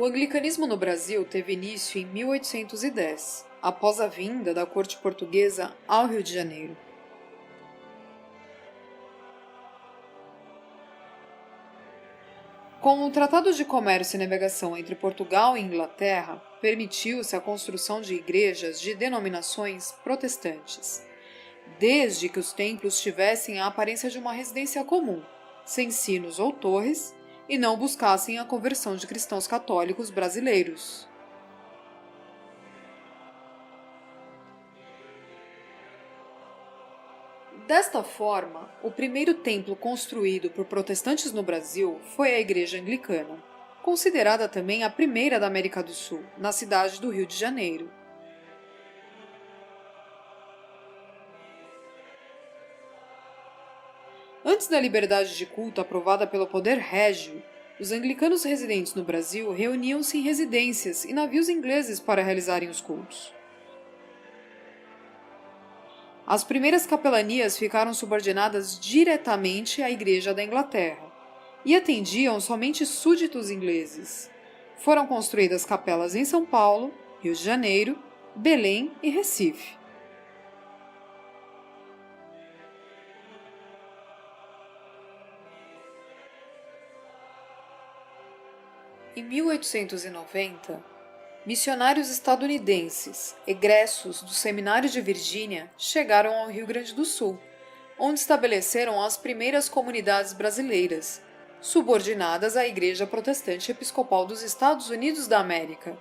O anglicanismo no Brasil teve início em 1810, após a vinda da corte portuguesa ao Rio de Janeiro. Com o Tratado de Comércio e Navegação entre Portugal e Inglaterra, permitiu-se a construção de igrejas de denominações protestantes, desde que os templos tivessem a aparência de uma residência comum, sem sinos ou torres, e não buscassem a conversão de cristãos católicos brasileiros. Desta forma, o primeiro templo construído por protestantes no Brasil foi a Igreja Anglicana, considerada também a primeira da América do Sul, na cidade do Rio de Janeiro. Antes da liberdade de culto aprovada pelo poder régio, os anglicanos residentes no Brasil reuniam-se em residências e navios ingleses para realizarem os cultos. As primeiras capelanias ficaram subordinadas diretamente à Igreja da Inglaterra e atendiam somente súditos ingleses. Foram construídas capelas em São Paulo, Rio de Janeiro, Belém e Recife. Em 1890, missionários estadunidenses, egressos do Seminário de Virgínia, chegaram ao Rio Grande do Sul, onde estabeleceram as primeiras comunidades brasileiras, subordinadas à Igreja Protestante Episcopal dos Estados Unidos da América.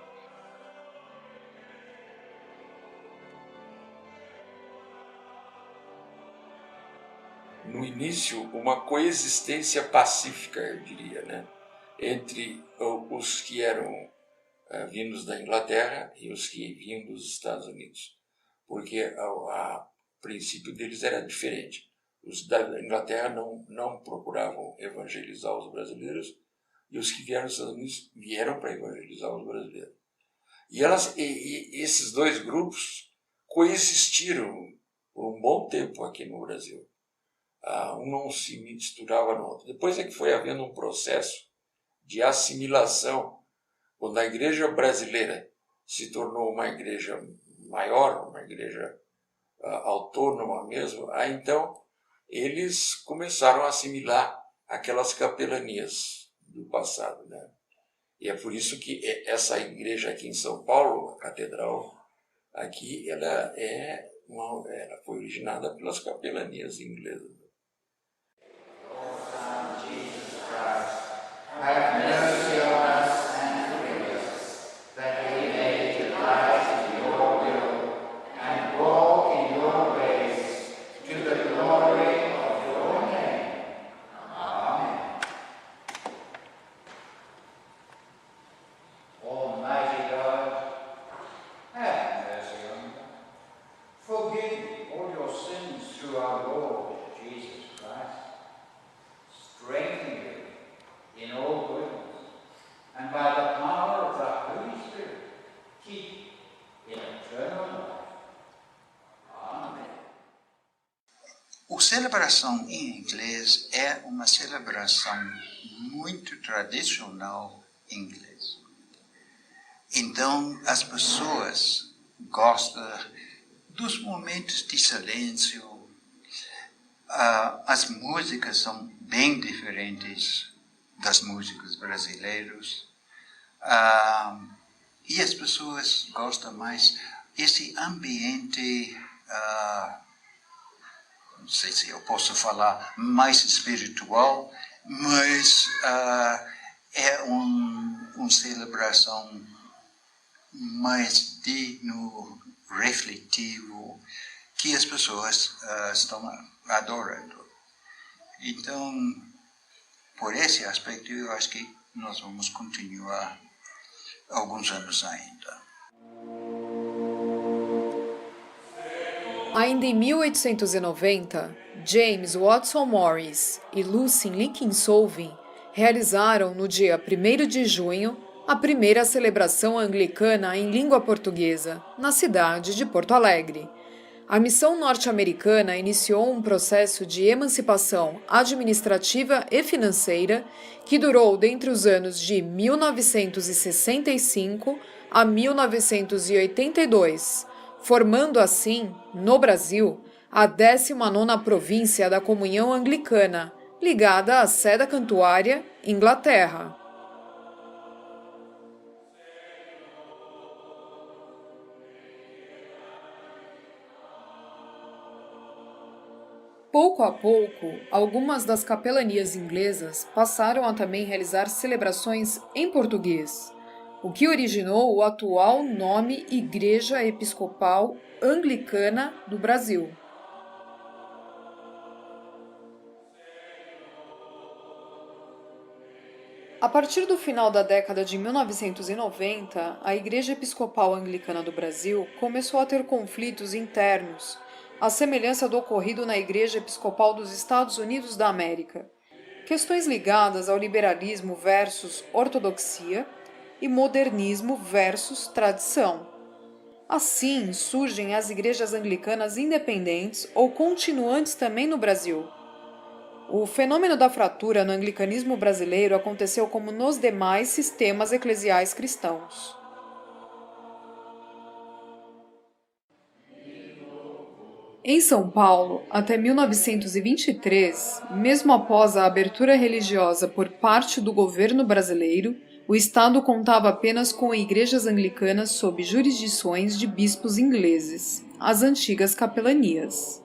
No início, uma coexistência pacífica, eu diria, né? Entre os que eram vindos da Inglaterra e os que vinham dos Estados Unidos, porque o princípio deles era diferente. Os da Inglaterra não procuravam evangelizar os brasileiros e os que vieram dos Estados Unidos vieram para evangelizar os brasileiros. E esses dois grupos coexistiram por um bom tempo aqui no Brasil. Um não se misturava no outro. Depois é que foi havendo um processo de assimilação, quando a igreja brasileira se tornou uma igreja maior, uma igreja autônoma mesmo, então eles começaram a assimilar aquelas capelanias do passado, né? E é por isso que essa igreja aqui em São Paulo, a catedral aqui, ela foi originada pelas capelanias inglesas. Have mercy on us and forgive us, that we may delight in your will and walk in your ways, to the glory of your name. Amen. Almighty God, have mercy on me. Forgive all your sins through our Lord Jesus Christ. Strengthen you in all goodness, and by the power of the Holy Spirit, keep in eternal life. Amen. A celebração em inglês é uma celebração muito tradicional inglesa. Então, as pessoas gostam dos momentos de silêncio. As músicas são bem diferentes das músicas brasileiras, e as pessoas gostam mais desse ambiente, não sei se eu posso falar mais espiritual, mas é uma celebração mais digno, refletivo, que as pessoas estão adorando. Então, por esse aspecto, eu acho que nós vamos continuar alguns anos ainda. Ainda em 1890, James Watson Morris e Lucy Lincoln Solving realizaram no dia 1º de junho a primeira celebração anglicana em língua portuguesa, na cidade de Porto Alegre. A missão norte-americana iniciou um processo de emancipação administrativa e financeira que durou dentre os anos de 1965 a 1982, formando assim, no Brasil, a 19ª província da Comunhão Anglicana, ligada à Seda Cantuária, Inglaterra. Pouco a pouco, algumas das capelanias inglesas passaram a também realizar celebrações em português, o que originou o atual nome Igreja Episcopal Anglicana do Brasil. A partir do final da década de 1990, a Igreja Episcopal Anglicana do Brasil começou a ter conflitos internos, à semelhança do ocorrido na Igreja Episcopal dos Estados Unidos da América. Questões ligadas ao liberalismo versus ortodoxia e modernismo versus tradição. Assim, surgem as igrejas anglicanas independentes ou continuantes também no Brasil. O fenômeno da fratura no anglicanismo brasileiro aconteceu como nos demais sistemas eclesiais cristãos. Em São Paulo, até 1923, mesmo após a abertura religiosa por parte do governo brasileiro, o Estado contava apenas com igrejas anglicanas sob jurisdições de bispos ingleses, as antigas capelanias.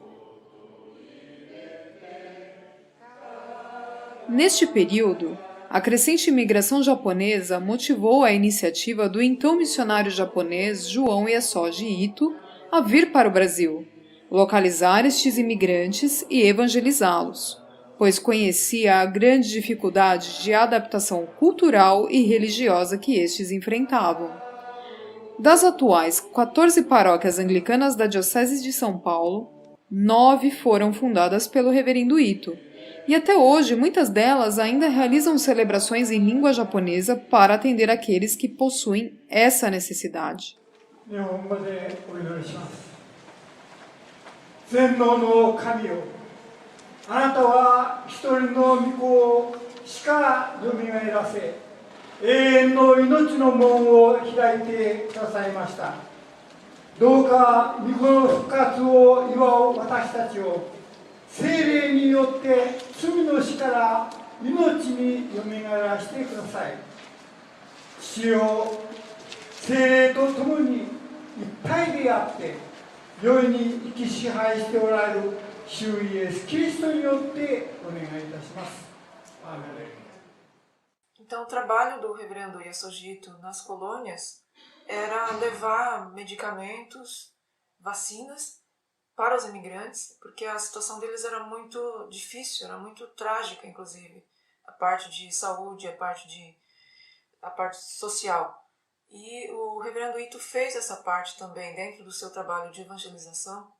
Neste período, a crescente imigração japonesa motivou a iniciativa do então missionário japonês João Iesoji Ito a vir para o Brasil, localizar estes imigrantes e evangelizá-los, pois conhecia a grande dificuldade de adaptação cultural e religiosa que estes enfrentavam. Das atuais 14 paróquias anglicanas da Diocese de São Paulo, 9 foram fundadas pelo Reverendo Ito, e até hoje muitas delas ainda realizam celebrações em língua japonesa para atender aqueles que possuem essa necessidade. 全能の神よ、あなたは一人の御子をしかよみがえらせ、永遠の命の門を開いてくださいました。どうか御子の復活を祝う私たちを聖霊によって罪の死から命によみがえらせてください。父よ、聖霊と共にいっぱいであって、世に生き支配しておられる主イエス・キリストによってお願いいたします。Então, o trabalho do reverendo Iesoji Ito nas colônias era levar medicamentos, vacinas para os imigrantes, porque a situação deles era muito difícil, era muito trágica, inclusive, a parte de saúde, a parte social. E o reverendo Ito fez essa parte também dentro do seu trabalho de evangelização.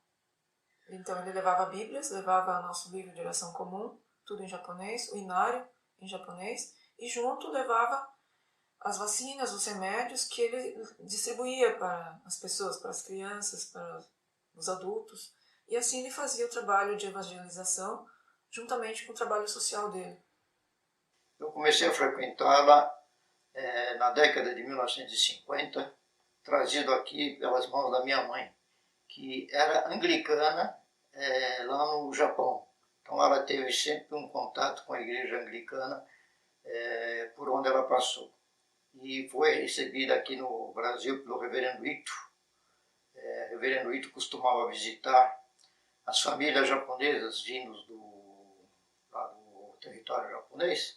Então ele levava Bíblias, levava nosso livro de oração comum, tudo em japonês, o inário em japonês, e junto levava as vacinas, os remédios que ele distribuía para as pessoas, para as crianças, para os adultos. E assim ele fazia o trabalho de evangelização juntamente com o trabalho social dele. Eu comecei a frequentá-la na década de 1950, trazido aqui pelas mãos da minha mãe, que era anglicana lá no Japão. Então ela teve sempre um contato com a igreja anglicana por onde ela passou. E foi recebida aqui no Brasil pelo reverendo Ito. O reverendo Ito costumava visitar as famílias japonesas vindas lá do território japonês.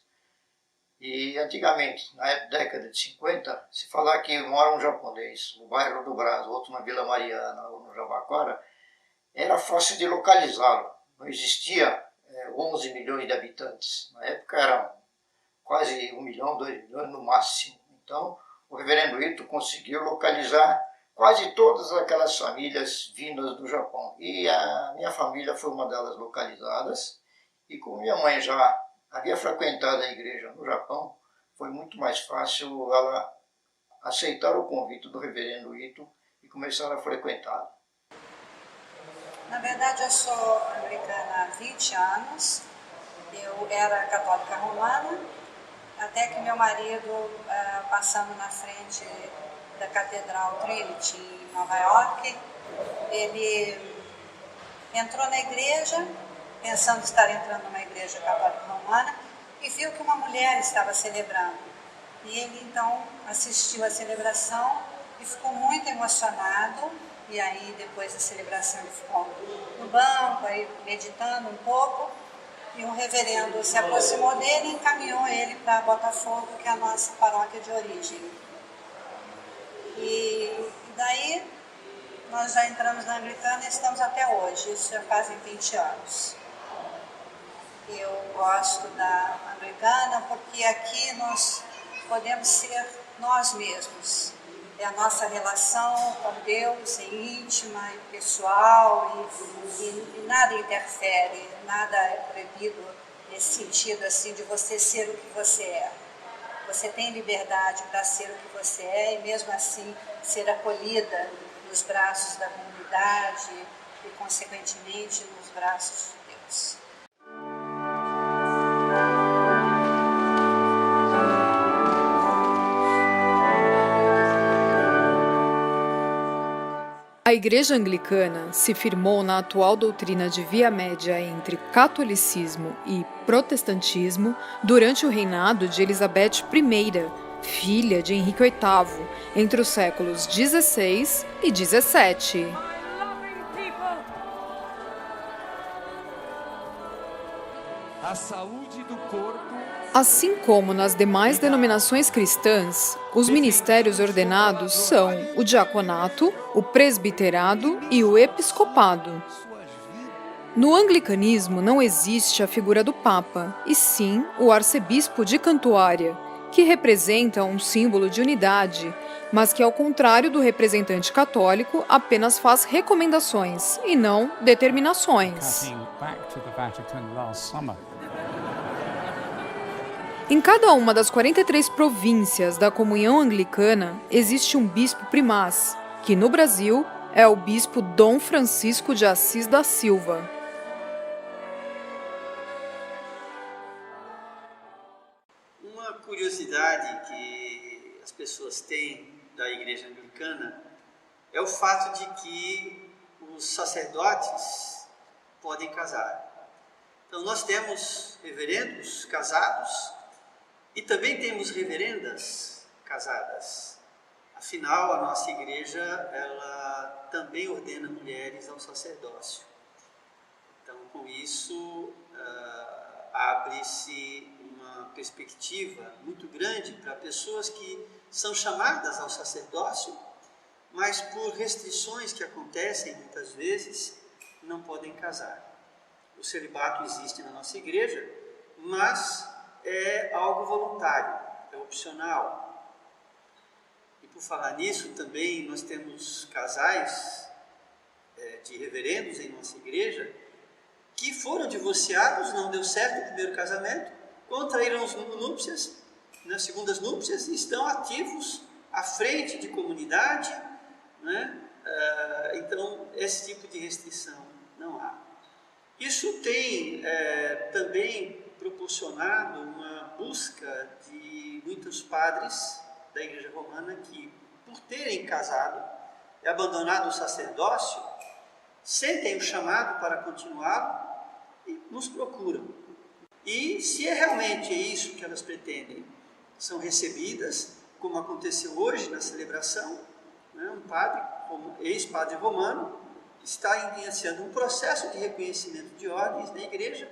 E antigamente, na década de 50, se falar que mora um japonês no bairro do Brás, outro na Vila Mariana ou no Jabaquara, era fácil de localizá-lo. Não existia 11 milhões de habitantes. Na época eram quase 1 milhão, 2 milhões no máximo. Então, o reverendo Ito conseguiu localizar quase todas aquelas famílias vindas do Japão. E a minha família foi uma delas localizadas. E como minha mãe já havia frequentado a igreja no Japão, foi muito mais fácil ela aceitar o convite do reverendo Ito e começar a frequentá-la. Na verdade, eu sou anglicana há 20 anos. Eu era católica romana, até que meu marido, passando na frente da Catedral Trinity em Nova York, ele entrou na igreja, pensando estar entrando numa igreja católica romana, e viu que uma mulher estava celebrando. E ele então assistiu à celebração e ficou muito emocionado. E aí, depois da celebração, ele ficou no banco, aí, meditando um pouco, e um reverendo se aproximou dele e encaminhou ele para Botafogo, que é a nossa paróquia de origem. E daí, nós já entramos na anglicana e estamos até hoje, isso já fazem 20 anos. Eu gosto da anglicana porque aqui nós podemos ser nós mesmos. É a nossa relação com Deus, é íntima e pessoal, e nada interfere, nada é proibido nesse sentido assim de você ser o que você é. Você tem liberdade para ser o que você é e mesmo assim ser acolhida nos braços da comunidade e, consequentemente, nos braços de Deus. A Igreja Anglicana se firmou na atual doutrina de via média entre catolicismo e protestantismo durante o reinado de Elizabeth I, filha de Henrique VIII, entre os séculos XVI e XVII. A saúde do corpo. Assim como nas demais denominações cristãs, os ministérios ordenados são o diaconato, o presbiterado e o episcopado. No anglicanismo não existe a figura do Papa, e sim o arcebispo de Cantuária, que representa um símbolo de unidade, mas que, ao contrário do representante católico, apenas faz recomendações e não determinações. Em cada uma das 43 províncias da Comunhão Anglicana existe um bispo primaz, que no Brasil é o bispo Dom Francisco de Assis da Silva. Uma curiosidade que as pessoas têm da Igreja Anglicana é o fato de que os sacerdotes podem casar. Então nós temos reverendos casados e também temos reverendas casadas. Afinal, a nossa igreja, ela também ordena mulheres ao sacerdócio. Então, com isso, abre-se uma perspectiva muito grande para pessoas que são chamadas ao sacerdócio, mas por restrições que acontecem muitas vezes, não podem casar. O celibato existe na nossa igreja, mas é algo voluntário, é opcional. E por falar nisso, também nós temos casais de reverendos em nossa igreja que foram divorciados, não deu certo o primeiro casamento, contraíram as núpcias, nas segundas núpcias, e estão ativos à frente de comunidade, né? Então, esse tipo de restrição não há. Isso tem também proporcionado uma busca de muitos padres da Igreja Romana que, por terem casado e abandonado o sacerdócio, sentem o chamado para continuar e nos procuram. E se realmente é isso que elas pretendem, são recebidas, como aconteceu hoje na celebração, né? Um padre, ex-padre romano, está iniciando um processo de reconhecimento de ordens na igreja,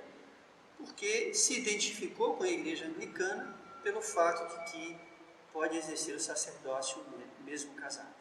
porque se identificou com a igreja anglicana pelo fato de que pode exercer o sacerdócio mesmo casado.